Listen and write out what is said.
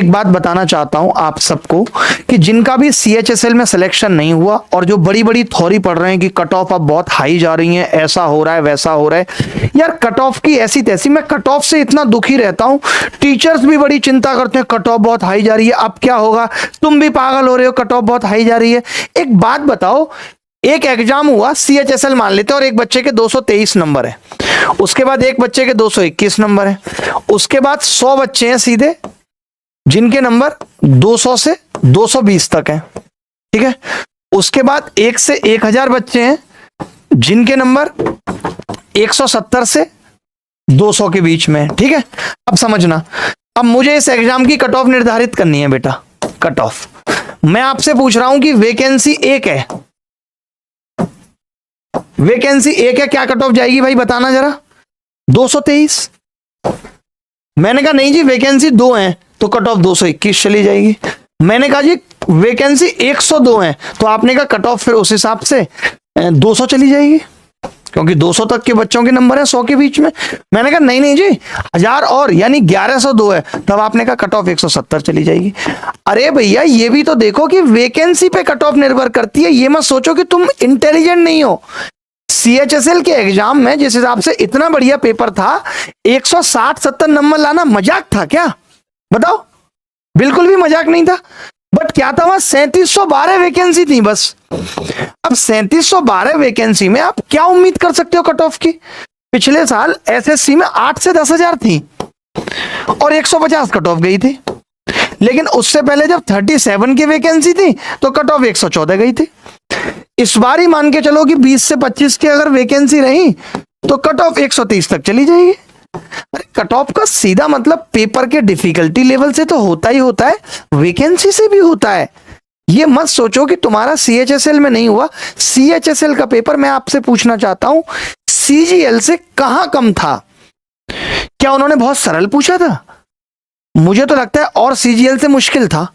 एक बात बताना चाहता हूं आप सबको कि जिनका भी सीएचएसएल में सिलेक्शन नहीं हुआ और जो बड़ी बड़ी थ्योरी पढ़ रहे हैं कि कट ऑफ अब बहुत हाई जा रही है, ऐसा हो रहा है वैसा हो रहा है, यार कट ऑफ की ऐसी तैसी, मैं कट ऑफ से इतना दुखी रहता हूं। टीचर्स भी बड़ी चिंता करते हैं कट ऑफ बहुत हाई जा रही है, अब क्या होगा, तुम भी पागल हो रहे हो, कट ऑफ बहुत हाई जा रही है। एक बात बताओ, एक एग्जाम हुआ सीएचएसएल मान लेते और एक बच्चे के 223 नंबर है, उसके बाद एक बच्चे के 221 नंबर है, उसके बाद 100 बच्चे हैं सीधे जिनके नंबर 200 से 220 तक हैं, ठीक है। उसके बाद 1 से 1000 बच्चे हैं जिनके नंबर 170 से 200 के बीच में, ठीक है। अब समझना, अब मुझे इस एग्जाम की कट ऑफ निर्धारित करनी है बेटा। कट ऑफ मैं आपसे पूछ रहा हूं कि वैकेंसी एक है, वैकेंसी एक है, क्या कट ऑफ जाएगी भाई बताना जरा। 223। मैंने कहा नहीं जी वैकेंसी 2 है तो कट ऑफ 221 चली जाएगी। मैंने कहा जी वैकेंसी 102 है तो आपने कहा कट ऑफ फिर उस हिसाब से 200 चली जाएगी, क्योंकि 200 तक के बच्चों के नंबर है 100 के बीच में। मैंने कहा नहीं नहीं जी 1000 और यानी 1102 है, तब आपने कहा कट ऑफ 170 चली जाएगी। अरे भैया ये भी तो देखो कि वैकेंसी पे कट ऑफ निर्भर करती है, ये मत सोचो कि तुम इंटेलिजेंट नहीं हो। सीएचएसएल के एग्जाम में जिस हिसाब से इतना बढ़िया पेपर था, 160-70 नंबर लाना मजाक था क्या बताओ? बिल्कुल भी मजाक नहीं था। बट क्या था, वहां 3712 वैकेंसी थी बस। अब 3712 वैकेंसी में आप क्या उम्मीद कर सकते हो कट ऑफ की? पिछले साल एसएससी में 8 से 10,000 थी और 150 कट ऑफ गई थी, लेकिन उससे पहले जब 37 की वैकेंसी थी तो कट ऑफ 114 गई थी। इस बार ही मान के चलो कि 20 से 25 की अगर वैकेंसी रही तो कट ऑफ 130 तक चली जाएगी। अरे कट ऑफ का सीधा मतलब पेपर के डिफिकल्टी लेवल से तो होता ही होता है, वैकेंसी से भी होता है। ये मत सोचो कि तुम्हारा सीएचएसएल में नहीं हुआ। सीएचएसएल का पेपर मैं आपसे पूछना चाहता हूं सीजीएल से कहां कम था? क्या उन्होंने बहुत सरल पूछा था? मुझे तो लगता है और सीजीएल से मुश्किल था।